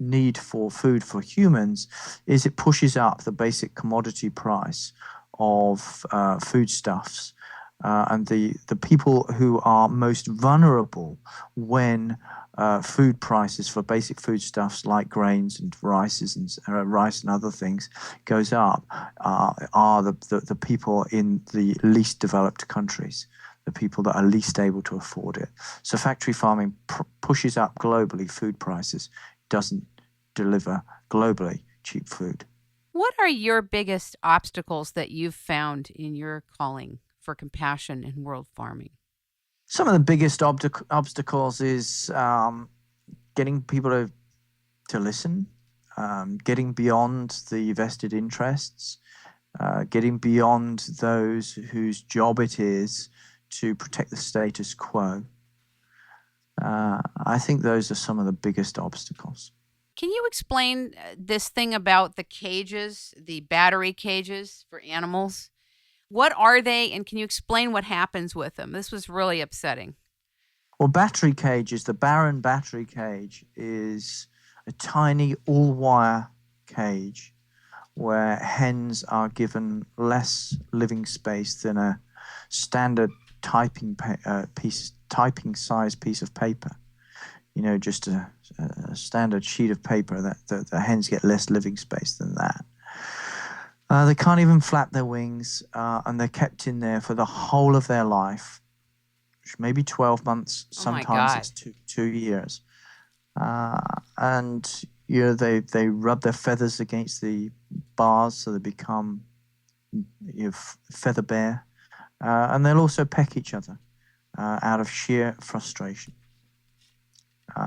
need for food for humans is it pushes up the basic commodity price of foodstuffs. And the people who are most vulnerable when food prices for basic foodstuffs like grains and rice and other things goes up are the people in the least developed countries, the people that are least able to afford it. So factory farming pushes up globally food prices, doesn't deliver globally cheap food. What are your biggest obstacles that you've found in your calling for compassion in world farming? Some of the biggest obstacles is getting people to listen, getting beyond the vested interests, getting beyond those whose job it is to protect the status quo. I think those are some of the biggest obstacles. Can you explain this thing about the cages, the battery cages for animals? What are they, and can you explain what happens with them? This was really upsetting. Well, battery cages, the Baron battery cage is a tiny all-wire cage where hens are given less living space than a standard typing size piece of paper. You know, just a standard sheet of paper, that the hens get less living space than that. They can't even flap their wings, and they're kept in there for the whole of their life, maybe 12 months, sometimes it's 2 years. And you know, they rub their feathers against the bars so they become feather bare, and they'll also peck each other out of sheer frustration.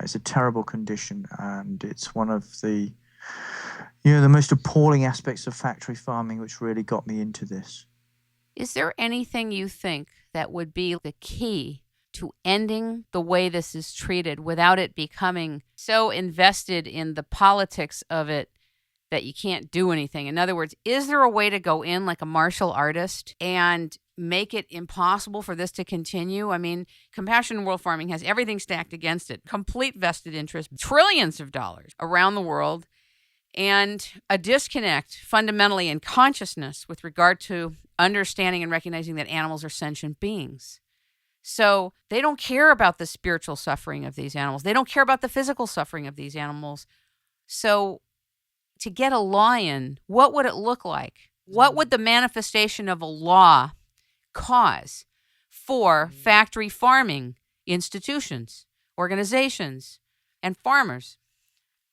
It's a terrible condition, and it's one of the most appalling aspects of factory farming, which really got me into this. Is there anything you think that would be the key to ending the way this is treated without it becoming so invested in the politics of it that you can't do anything? In other words, is there a way to go in like a martial artist and make it impossible for this to continue? I mean, Compassion in World Farming has everything stacked against it. Complete vested interest, trillions of dollars around the world, and a disconnect fundamentally in consciousness with regard to understanding and recognizing that animals are sentient beings. So they don't care about the spiritual suffering of these animals. They don't care about the physical suffering of these animals. So to get a law in, what would it look like? What would the manifestation of a law cause for factory farming institutions, organizations, and farmers?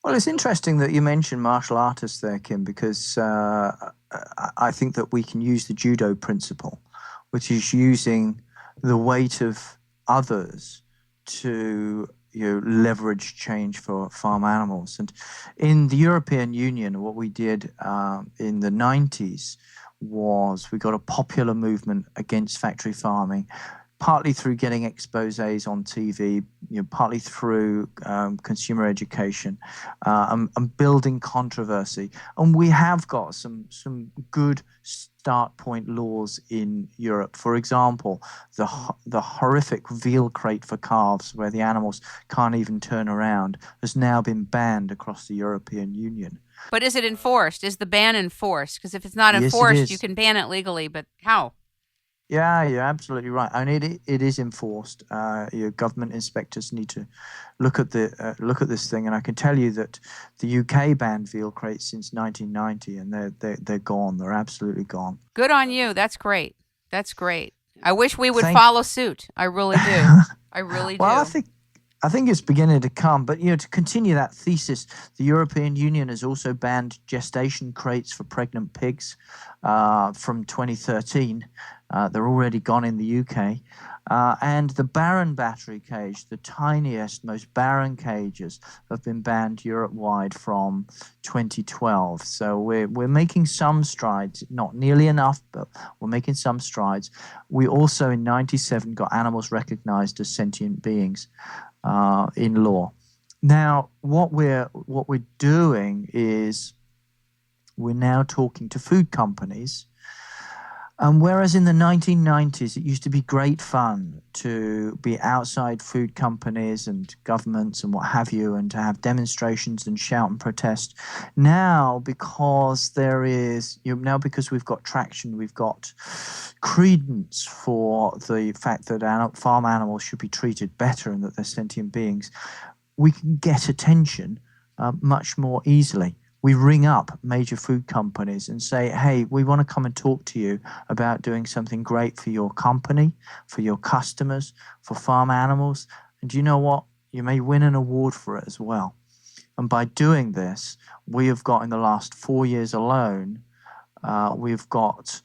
Well, it's interesting that you mentioned martial artists there, Kim, because I think that we can use the judo principle, which is using the weight of others to leverage change for farm animals. And in the European Union, what we did in the 90s was we got a popular movement against factory farming, partly through getting exposés on TV, partly through consumer education, and building controversy. And we have got some good start point laws in Europe. For example, the horrific veal crate for calves, where the animals can't even turn around, has now been banned across the European Union. But is it enforced? Is the ban enforced? Because if it's not enforced, yes, you can ban it legally, but how? Yeah, you're absolutely right. I mean, it is enforced. Government inspectors need to look at this thing, and I can tell you that the UK banned veal crates since 1990, and they're gone. They're absolutely gone. Good on you. That's great. That's great. I wish we would follow suit. I really do. I really do. Well, I think it's beginning to come, but to continue that thesis, the European Union has also banned gestation crates for pregnant pigs from 2013. They're already gone in the UK. And the Baron battery cage, the tiniest, most barren cages, have been banned Europe-wide from 2012. So we're making some strides, not nearly enough, but we're making some strides. We also, in 97, got animals recognized as sentient beings in law. Now, what we're doing is we're now talking to food companies And whereas in the 1990s, it used to be great fun to be outside food companies and governments and what have you, and to have demonstrations and shout and protest, now because because we've got traction, we've got credence for the fact that farm animals should be treated better and that they're sentient beings, we can get attention much more easily. We ring up major food companies and say, hey, we want to come and talk to you about doing something great for your company, for your customers, for farm animals. And you know what? You may win an award for it as well. And by doing this, we have got in the last 4 years alone, we've got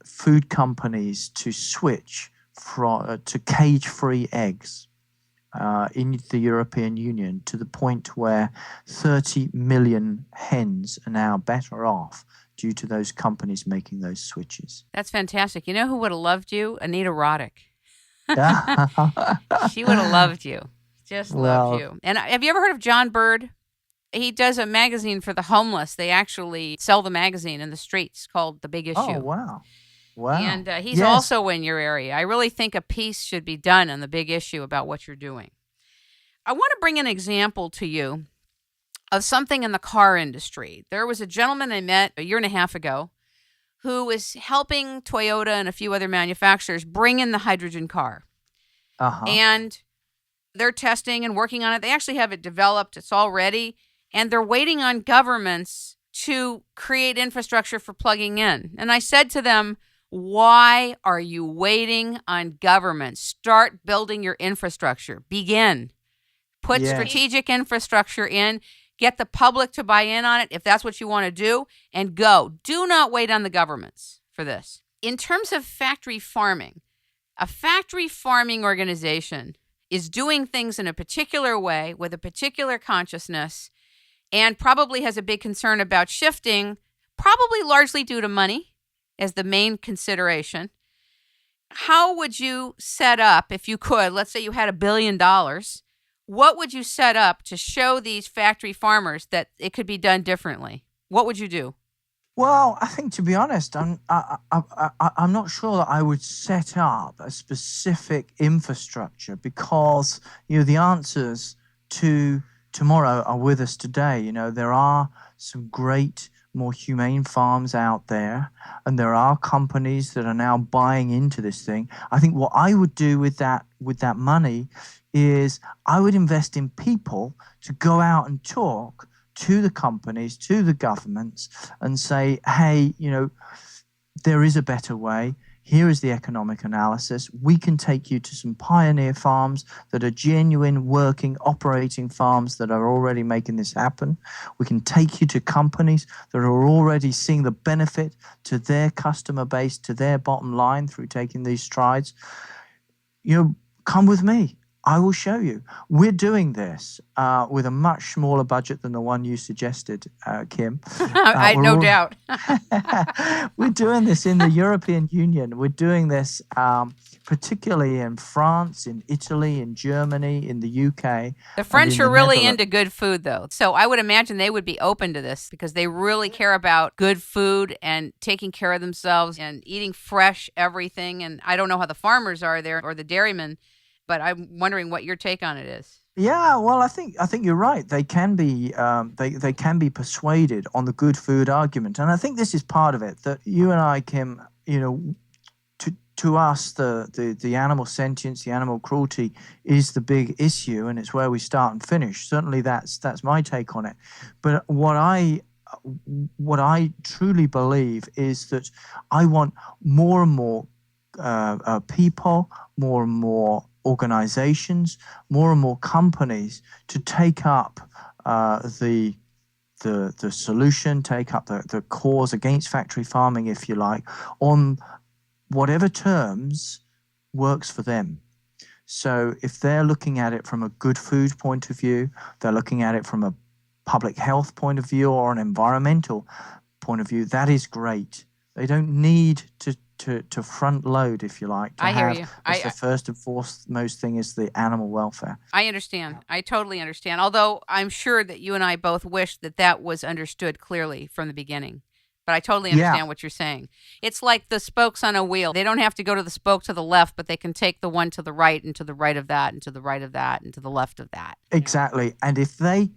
food companies to switch to cage-free eggs. In the European Union, to the point where 30 million hens are now better off due to those companies making those switches. That's fantastic. You know who would have loved you? Anita Roddick. She would have loved you. Just loved you. And have you ever heard of John Bird? He does a magazine for the homeless. They actually sell the magazine in the streets called The Big Issue. Oh, wow. Wow. And he's also in your area. I really think a piece should be done on The Big Issue about what you're doing. I want to bring an example to you of something in the car industry. There was a gentleman I met a year and a half ago who was helping Toyota and a few other manufacturers bring in the hydrogen car. And they're testing and working on it. They actually have it developed. It's all ready. And they're waiting on governments to create infrastructure for plugging in. And I said to them, why are you waiting on government? Start building your infrastructure. Begin. Put strategic infrastructure in. Get the public to buy in on it if that's what you want to do, and go. Do not wait on the governments for this. In terms of factory farming, a factory farming organization is doing things in a particular way with a particular consciousness, and probably has a big concern about shifting, probably largely due to money as the main consideration. How would you set up, if you could, let's say you had $1 billion, what would you set up to show these factory farmers that it could be done differently? What would you do? Well, I think, to be honest, I'm not sure that I would set up a specific infrastructure, because the answers to tomorrow are with us today. There are some great, more humane farms out there, and there are companies that are now buying into this thing. I think what I would do with that money is I would invest in people to go out and talk to the companies, to the governments, and say, hey, there is a better way. Here is the economic analysis. We can take you to some pioneer farms that are genuine, working, operating farms that are already making this happen. We can take you to companies that are already seeing the benefit to their customer base, to their bottom line through taking these strides. Come with me. I will show you. We're doing this with a much smaller budget than the one you suggested, Kim. I no doubt. We're doing this in the European Union. We're doing this particularly in France, in Italy, in Germany, in the UK. The French are really into good food, though. So I would imagine they would be open to this, because they really care about good food and taking care of themselves and eating fresh everything. And I don't know how the farmers are there, or the dairymen, but I'm wondering what your take on it is. Yeah, well, I think you're right. They can be they can be persuaded on the good food argument, and I think this is part of it. That you and I, Kim, to us, the animal sentience, the animal cruelty is the big issue, and it's where we start and finish. Certainly, that's my take on it. But what I truly believe is that I want more and more people, more and more organizations, more and more companies to take up the solution, take up the cause against factory farming, if you like, on whatever terms works for them. So if they're looking at it from a good food point of view, they're looking at it from a public health point of view or an environmental point of view, that is great. They don't need to front load, if you like. I hear you. The first and foremost thing is the animal welfare. I understand. I totally understand. Although I'm sure that you and I both wish that was understood clearly from the beginning. But I totally Yeah. understand what you're saying. It's like the spokes on a wheel. They don't have to go to the spoke to the left, but they can take the one to the right and to the right of that and to the right of that and to the left of that. Exactly. And if they